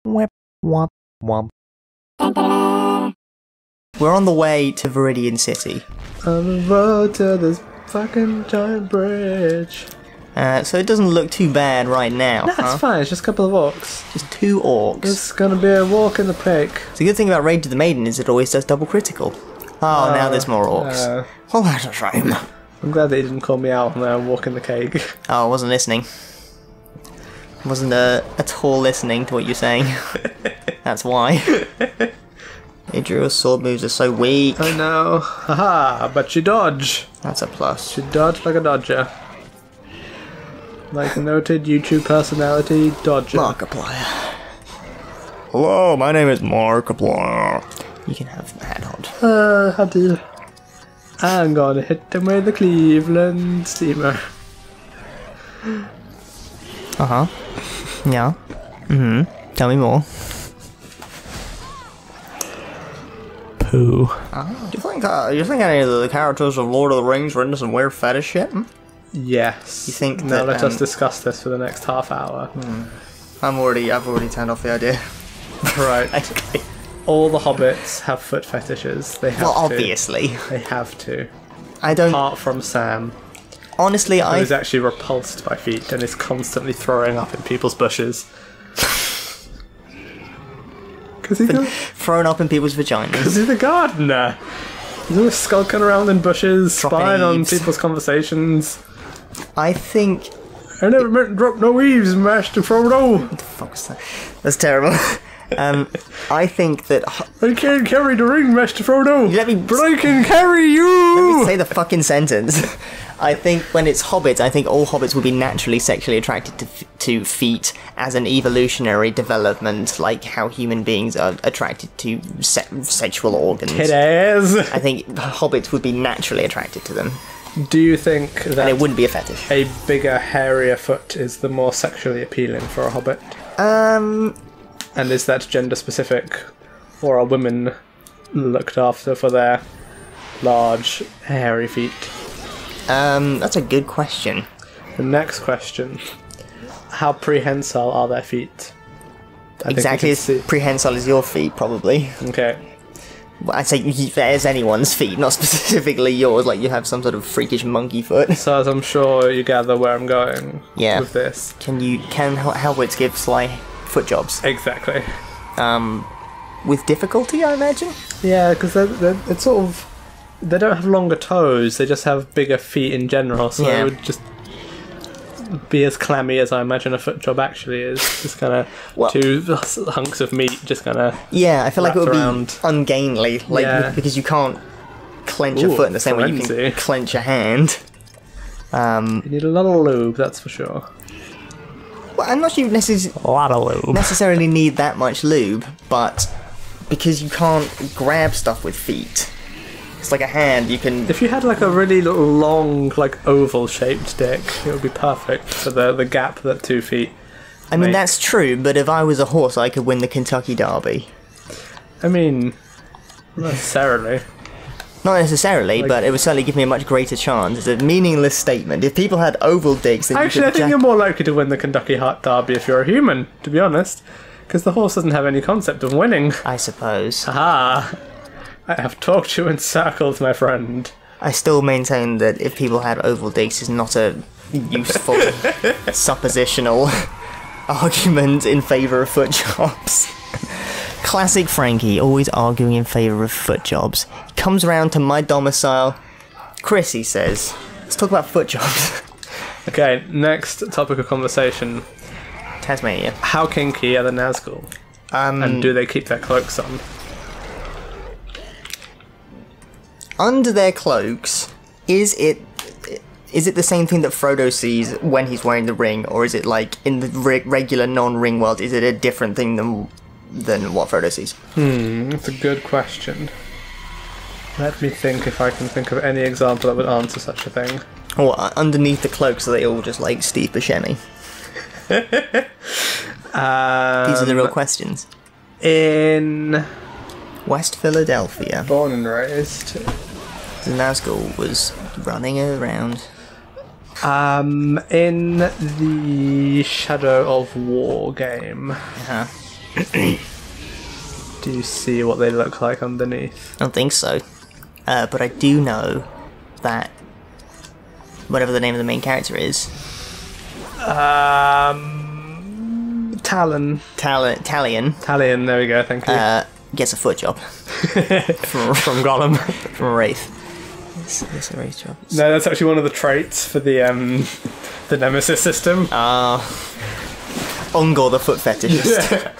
Whip, womp, womp. We're on the way to Viridian City. On the road to this fucking giant bridge. So it doesn't look too bad right now. No, it's fine. It's just a couple of orcs. Just 2 orcs. It's gonna be a walk in the park. The good thing about Raid to the Maiden is it always does double critical. Oh, now there's more orcs. Oh, that's a shame. I'm glad that he didn't call me out on that walk in the cake. Oh, I wasn't listening. Wasn't at all listening to what you're saying. That's why. Adriel's sword moves are so weak. I know. Haha, but she dodge. That's a plus. She dodged like a dodger. Like a noted YouTube personality, dodger. Markiplier. Hello, my name is Markiplier. You can have that hot. How do you... I'm gonna hit them with the Cleveland steamer. Uh-huh. Yeah. Tell me more. Poo. Do you think any of the characters of Lord of the Rings were into some weird fetish shit? Yes. You think now that, let us discuss this for the next half hour. I've already turned off the idea. Right. Okay. All the hobbits have foot fetishes. They have Well, to. obviously. They have to. I don't... Apart from Sam, Honestly, who is actually repulsed by feet and is constantly throwing up in people's bushes. Because thrown up in people's vaginas. he's a gardener. He's always skulking around in bushes, Dropping spying on eaves. people's conversations. I think... I never meant to drop no eaves, mashed and Frodo. What the fuck's that? That's terrible. I think that... I can't carry the ring, Master Frodo. Let me... But I can carry you. Let me say the fucking sentence. I think when it's hobbits, I think all hobbits would be naturally sexually attracted to feet as an evolutionary development, like how human beings are attracted to sexual organs. Titties. I think hobbits would be naturally attracted to them. Do you think that And it wouldn't be a fetish. a bigger, hairier foot is the more sexually appealing for a hobbit? And is that gender specific? Or are women looked after for their large, hairy feet? That's a good question. The next question. How prehensile are their feet? Exactly as prehensile as your feet, probably. Okay. Well, I'd say there's anyone's feet, not specifically yours, like you have some sort of freakish monkey foot. So as I'm sure you gather where I'm going with this. Can hobbits give sly foot jobs? Exactly. With difficulty, I imagine? Yeah, because it's sort of... They don't have longer toes, they just have bigger feet in general, so it would just be as clammy as I imagine a foot job actually is. Just kind of 2 hunks of meat just kind of... Yeah, I feel like it would around. be ungainly, like because you can't clench a foot in the same way you can clench a hand. You need a lot of lube, that's for sure. Well, I'm not sure you necessarily need that much lube, but because you can't grab stuff with feet. It's like a hand, you can... If you had like a really long, like oval-shaped dick, it would be perfect for the gap that 2 feet I mean, that's true, but if I was a horse, I could win the Kentucky Derby. I mean, not necessarily. Not necessarily, but it would certainly give me a much greater chance. It's a meaningless statement. If people had oval dicks... Then Actually, I think you're more likely to win the Kentucky Derby if you're a human, to be honest. Because the horse doesn't have any concept of winning. I suppose. Aha! I have talked you in circles, my friend. I still maintain that if people had oval dicks is not a useful suppositional argument in favour of foot jobs. Classic Frankie, always arguing in favour of foot jobs. He comes around to my domicile. Chris, he says, let's talk about foot jobs. Okay, next topic of conversation. Tasmania. How kinky are the Nazgul? And do they keep their cloaks on? Under their cloaks, is it the same thing that Frodo sees when he's wearing the ring, or is it like in the regular non-ring world? Is it a different thing than what Frodo sees? That's a good question. Let me think if I can think of any example that would answer such a thing. Or underneath the cloaks, are they all just like Steve Buscemi? These are the real questions. In West Philadelphia, born and raised, the Nazgul was running around. In the Shadow of War game, Do you see what they look like underneath? I don't think so. But I do know that whatever the name of the main character is, Talon. Talion, There we go. Thank you. gets a foot job From Gollum. from a wraith. It's a wraith job. No, that's actually one of the traits for the Nemesis system. Ungor the foot fetishist. Yeah.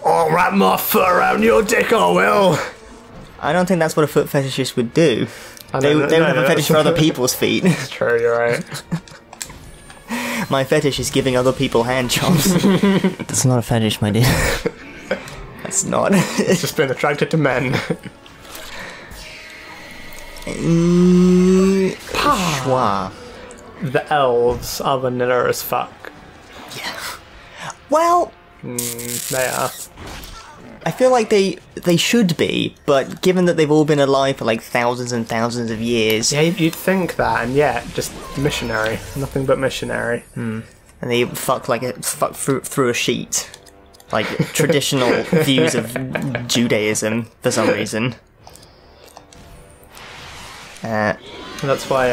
I'll wrap my foot around your dick, I will. I don't think that's what a foot fetishist would do. They would have a fetish for other people's feet. It's true, you're right. My fetish is giving other people hand jobs. That's not a fetish, my dear. That's not. It's just been attracted to men. Schwa. The elves are vanilla as fuck. Yeah. Well, They are. I feel like they should be, but given that they've all been alive for like thousands and thousands of years, Yeah, you'd think that, and yet, just missionary. Nothing but missionary. and they fuck through a sheet, like traditional views of Judaism for some reason. That's why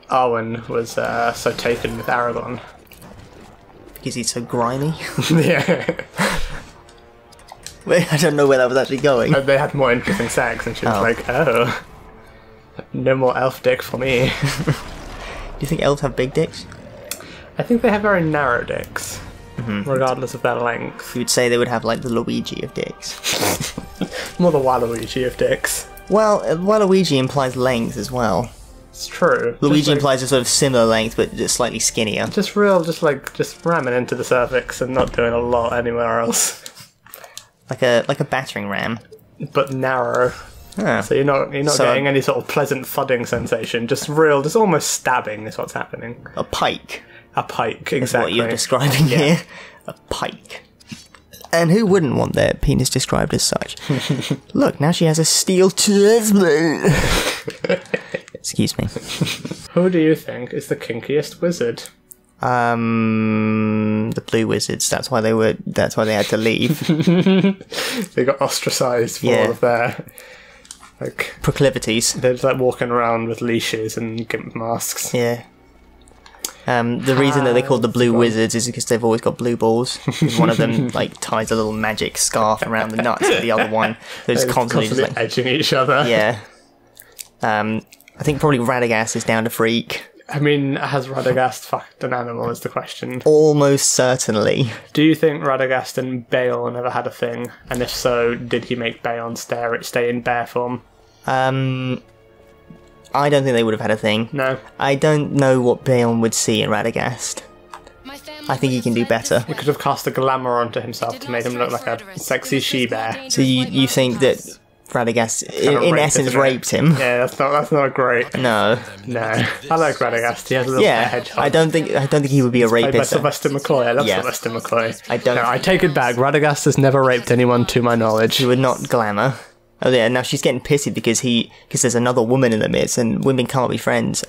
Arwen was so taken with Aragorn. Because he's so grimy. Yeah. Wait, I don't know where that was actually going. They had more interesting sex, and she was like, oh, no more elf dick for me. Do you think elves have big dicks? I think they have very narrow dicks, regardless of their length. You would say they would have like the Luigi of dicks. More the Waluigi of dicks. Well, Waluigi implies length as well. It's true. Luigi implies a sort of similar length, but just slightly skinnier. Just ramming into the cervix and not doing a lot anywhere else. Like a battering ram. But narrow. Ah. So you're not getting any sort of pleasant thudding sensation. Just almost stabbing is what's happening. A pike. A pike, Is exactly. what you're describing here. A pike. And who wouldn't want their penis described as such? Look, now she has a steel chestplate. Excuse me. Who do you think is the kinkiest wizard? The blue wizards. That's why they had to leave. They got ostracised for all of their proclivities. They're just walking around with leashes and gimp masks. Yeah. The reason that they called the blue wizards is because they've always got blue balls. One of them ties a little magic scarf around the nuts of the other one. They're just constantly edging each other. Yeah. I think probably Radagast is down to freak. I mean, has Radagast fucked an animal is the question. Almost certainly. Do you think Radagast and Bayon ever had a thing? And if so, did he make Bayon stay in bear form? I don't think they would have had a thing. No. I don't know what Bayon would see in Radagast. I think he can do better. He could have cast a glamour onto himself to make him look like a sexy she-bear. So you think that Radagast, in essence, raped him? Yeah, that's not great. No. I like Radagast. He has a little hedgehog. I don't think he would be a rapist. Played by Sylvester McCoy. I love Sylvester McCoy. I take it back. Radagast has never raped anyone, to my knowledge. He would not glamour. Oh yeah, now she's getting pissy because there's another woman in the midst, and women can't be friends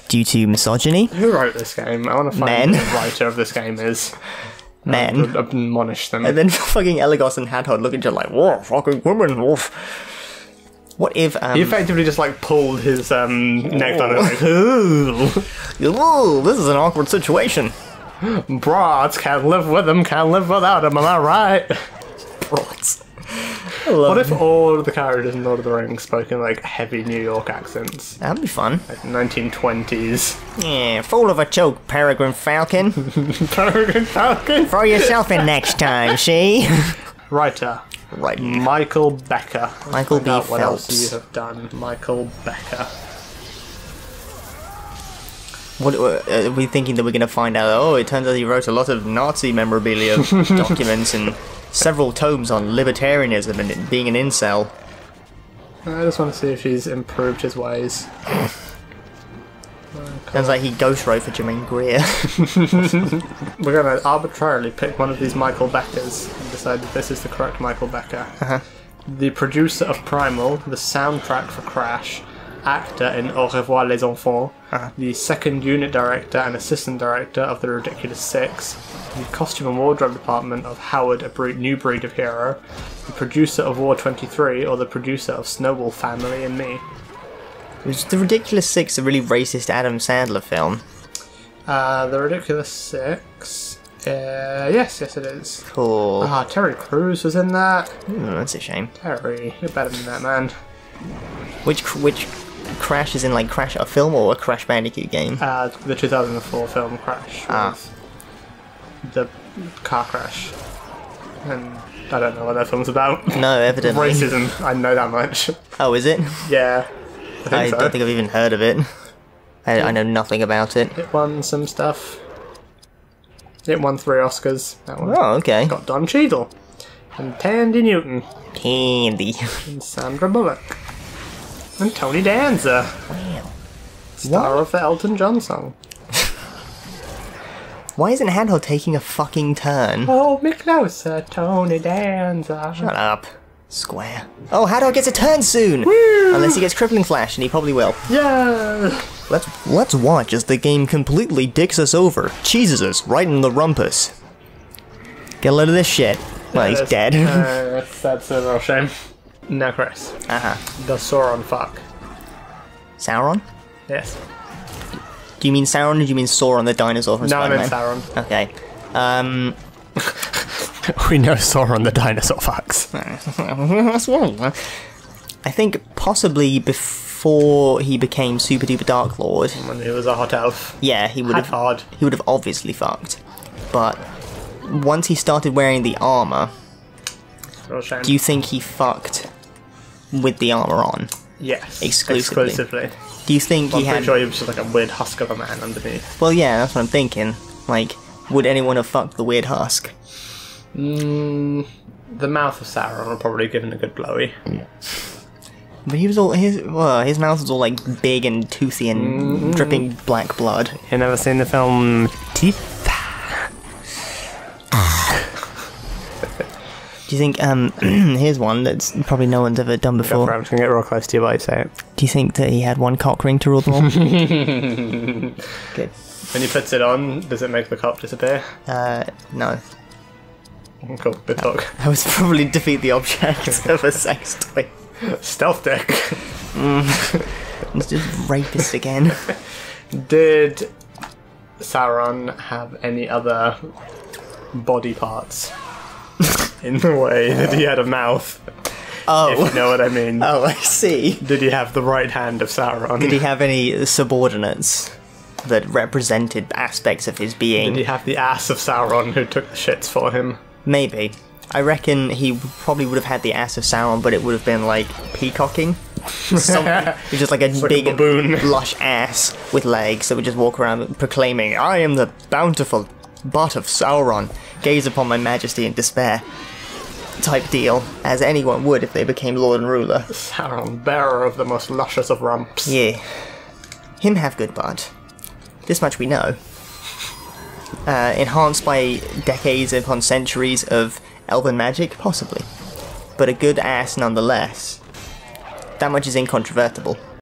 due to misogyny. Who wrote this game? I want to find who the writer of this game is. Men. Admonish them. And then fucking Elagos and Hadhod look at you like, whoa, fucking woman, whoa. What if he effectively just pulled his neck down and like, ooh, this is an awkward situation. Broads can't live with them, can't live without them, am I right? Broads. What if all of the characters in Lord of the Rings spoke in heavy New York accents? That'd be fun. 1920s. Yeah, fool of a joke, Peregrine Falcon. Peregrine Falcon? Throw yourself in next time, see? Writer. Right. Michael Becker. Michael B. What Phelps. else you have done? Michael Becker. What are we thinking that we're going to find out? Oh, it turns out he wrote a lot of Nazi memorabilia documents and several tomes on libertarianism and being an incel. I just want to see if he's improved his ways. Sounds like he ghost wrote for Jermaine Greer. We're going to arbitrarily pick one of these Michael Beckers and decide that this is the correct Michael Becker. The producer of Primal, the soundtrack for Crash, actor in Au revoir les enfants, the second unit director and assistant director of The Ridiculous Six, the costume and wardrobe department of Howard, New Breed of Hero, the producer of War 23, or the producer of Snowball Family and Me. Was The Ridiculous Six a really racist Adam Sandler film? The Ridiculous Six... yes it is. Cool. Terry Crews was in that. That's a shame. Terry, you're better than that, man. Which Crash is in, like, Crash a film or a Crash Bandicoot game? The 2004 film Crash was the car crash. And I don't know what that film's about. No, evidently. Racism, I know that much. Oh, is it? Yeah. I don't think I've even heard of it. I know nothing about it. It won some stuff. It won 3 Oscars. That one. Oh, okay. Got Don Cheadle. And Tandy Newton. Tandy. And Sandra Bullock. And Tony Danza. Wow. Star of the Elton John song. Why isn't Handheld taking a fucking turn? Hold me closer, Tony Danza. Shut up. Square. Oh, Handheld gets a turn soon! Woo! Unless he gets Crippling Flash, and he probably will. Yeah! Let's watch as the game completely dicks us over. Cheeses us right in the rumpus. Get a load of this shit. Well, he's dead. That's a real shame. Now, Chris. Does Sauron fuck? Sauron? Yes. Do you mean Sauron or do you mean Sauron the dinosaur from Spider-Man? No, I meant Sauron. Okay. We know Sauron the dinosaur fucks. I think possibly before he became Super Duper Dark Lord. When he was a hot elf. Yeah, he would have. He would have obviously fucked. But once he started wearing the armor, do you think he fucked with the armor on? Yes. Exclusively. Do you think I'm pretty sure he was just like a weird husk of a man underneath. Well, yeah, that's what I'm thinking. Like, would anyone have fucked the weird husk? The mouth of Sauron would probably given a good blowy. But he was all his mouth was all like big and toothy and dripping black blood. You never seen the film Teeth? Do you think here's one that's probably no one's ever done before. I'm just gonna get real close to you while you say it. Do you think that he had one cock ring to rule them all? Good. When he puts it on, does it make the cock disappear? No. Cool, good talk. That was probably defeat the object of a sex toy. Stealth dick. It's just rapist again. Did Sauron have any other body parts? In the way that he had a mouth. Oh. If you know what I mean. Oh, I see. Did he have the right hand of Sauron? Did he have any subordinates that represented aspects of his being? Did he have the ass of Sauron who took the shits for him? Maybe. I reckon he probably would have had the ass of Sauron, but it would have been like peacocking. It's just like a big baboon. lush ass with legs that would just walk around proclaiming, "I am the bountiful butt of Sauron. Gaze upon my majesty in despair." Type deal, as anyone would if they became lord and ruler. Sauron, bearer of the most luscious of rumps. Yeah. Him have good butt. This much we know. Enhanced by decades upon centuries of elven magic? Possibly. But a good ass nonetheless. That much is incontrovertible.